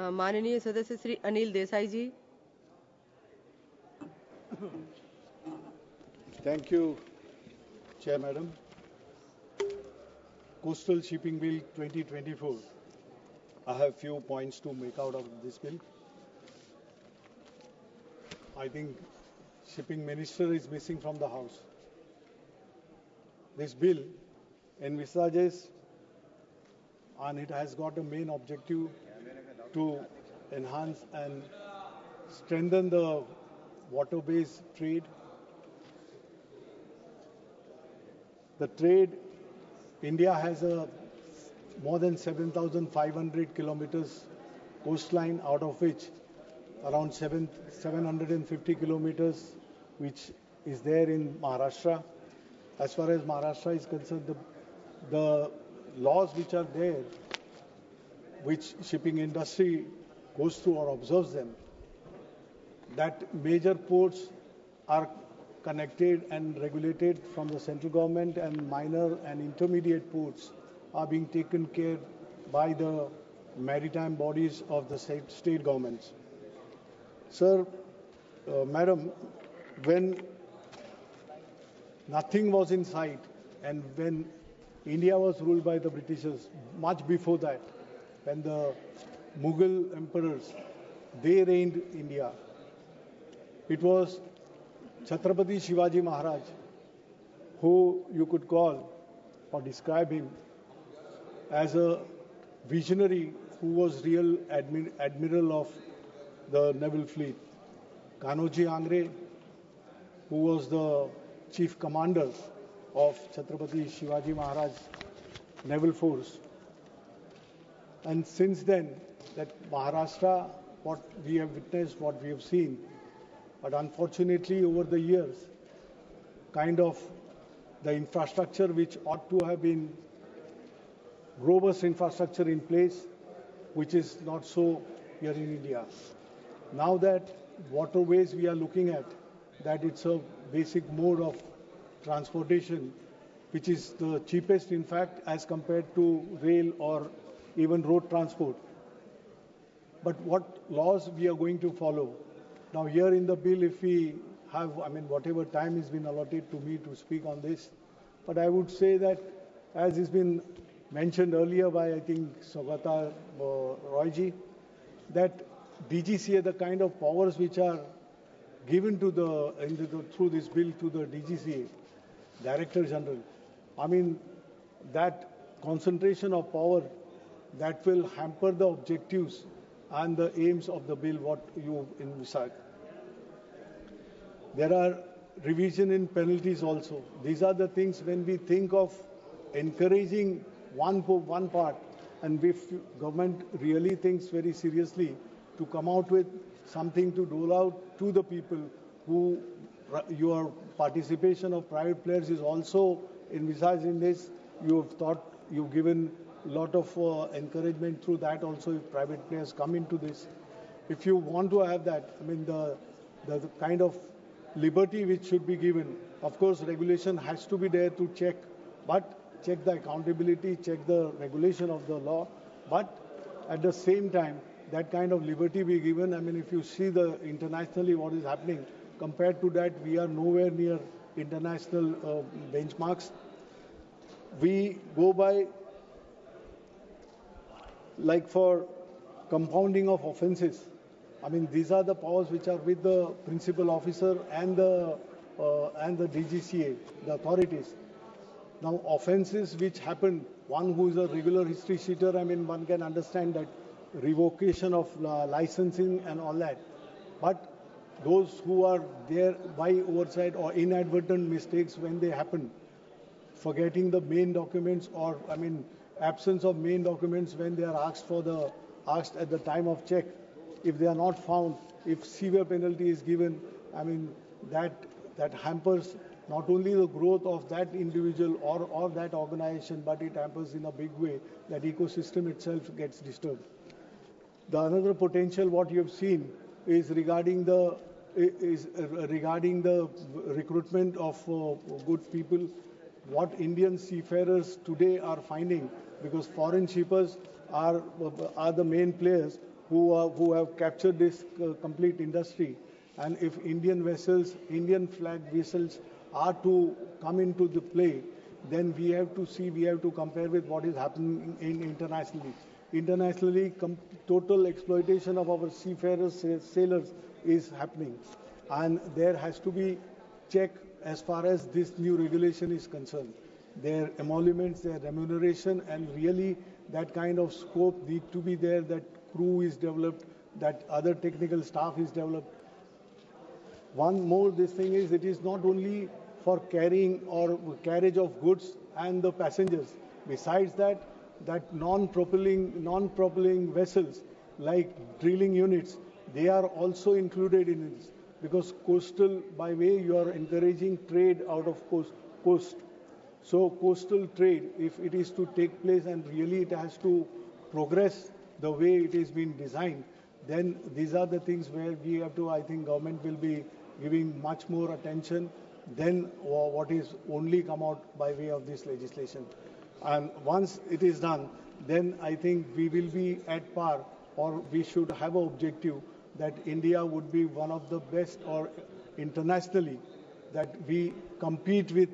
माननीय सदस्य श्री अनिल देसाई जी। Thank you, Chair Madam. Coastal Shipping Bill 2024. I have few points to make out of this bill. I think Shipping Minister is missing from the House. This bill envisages, and it has got a main objective to enhance and strengthen the water-based trade. The trade, India has a more than 7,500 kilometers coastline, out of which around 750 kilometers which is there in Maharashtra. As far as Maharashtra is concerned, the laws which are there, which shipping industry goes through or observes them, that major ports are connected and regulated from the central government, and minor and intermediate ports are being taken care by the maritime bodies of the state governments. Sir, Madam, when nothing was in sight and when India was ruled by the Britishers, much before that, when the Mughal emperors, they reigned India, it was Chhatrapati Shivaji Maharaj, who you could call or describe him as a visionary who was real admiral of the naval fleet. Kanoji Angre, who was the chief commander of Chhatrapati Shivaji Maharaj naval force. And since then, that Maharashtra, what we have witnessed, what we have seen, but unfortunately over the years, kind of the infrastructure which ought to have been robust infrastructure in place, which is not so here in India. Now that waterways we are looking at, that it's a basic mode of transportation, which is the cheapest in fact as compared to rail or even road transport. But what laws we are going to follow? Now here in the bill, if we have, whatever time has been allotted to me to speak on this, but I would say that, as has been mentioned earlier by, I think, Saugata Royji, that DGCA, the kind of powers which are given to through this bill to the DGCA, Director General, that concentration of power, that will hamper the objectives and the aims of the bill, what you envisage. There are revision in penalties also. These are the things when we think of encouraging one part, and if government really thinks very seriously to come out with something to dole out to the people who your participation of private players is also envisaged in this. You've given a lot of encouragement through that also, if private players come into this. If you want to have that, the kind of liberty which should be given, of course regulation has to be there to check, but check the accountability, check the regulation of the law, but at the same time, that kind of liberty be given. If you see the internationally what is happening, compared to that, we are nowhere near international benchmarks. We go by, like for compounding of offences, these are the powers which are with the principal officer and the DGCA, the authorities. Now, offences which happen, one who is a regular history sheeter, one can understand that revocation of licensing and all that. But those who are there by oversight or inadvertent mistakes when they happen, forgetting the main documents or, absence of main documents when they are asked at the time of check, if they are not found, if severe penalty is given, that hampers not only the growth of that individual or that organization, but it hampers in a big way that ecosystem itself gets disturbed. The another potential what you have seen is regarding the recruitment of good people. What Indian seafarers today are finding, because foreign shippers are the main players who have captured this complete industry. And if Indian vessels, Indian flag vessels are to come into the play, then we have to see, we have to compare with what is happening internationally. Internationally, total exploitation of our seafarers, sailors is happening. And there has to be check as far as this new regulation is concerned. Their emoluments, their remuneration, and really that kind of scope need to be there, that crew is developed, that other technical staff is developed. One more, this thing is, it is not only for carrying or carriage of goods and the passengers. Besides that, non-propelling vessels like drilling units, they are also included in this, because coastal, by way, you are encouraging trade out of coast. So coastal trade, if it is to take place and really it has to progress the way it is being designed, then these are the things where we have to, I think government will be giving much more attention than what is only come out by way of this legislation. And once it is done, then I think we will be at par, or we should have an objective that India would be one of the best, or internationally, that we compete with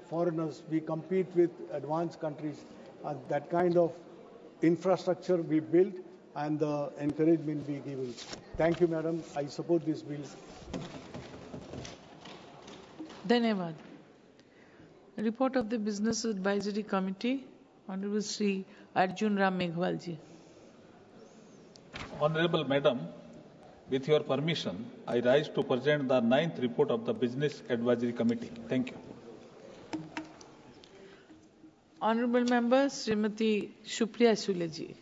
foreigners, we compete with advanced countries, and that kind of infrastructure we build and the encouragement we given. Thank you, Madam. I support this bill. Dhanyavad. Report of the Business Advisory Committee, Honorable Sri Arjun Ram Meghwal ji. Honorable Madam, with your permission, I rise to present the 9th report of the Business Advisory Committee. Thank you. Honorable Member Srimati Supriya Sule ji.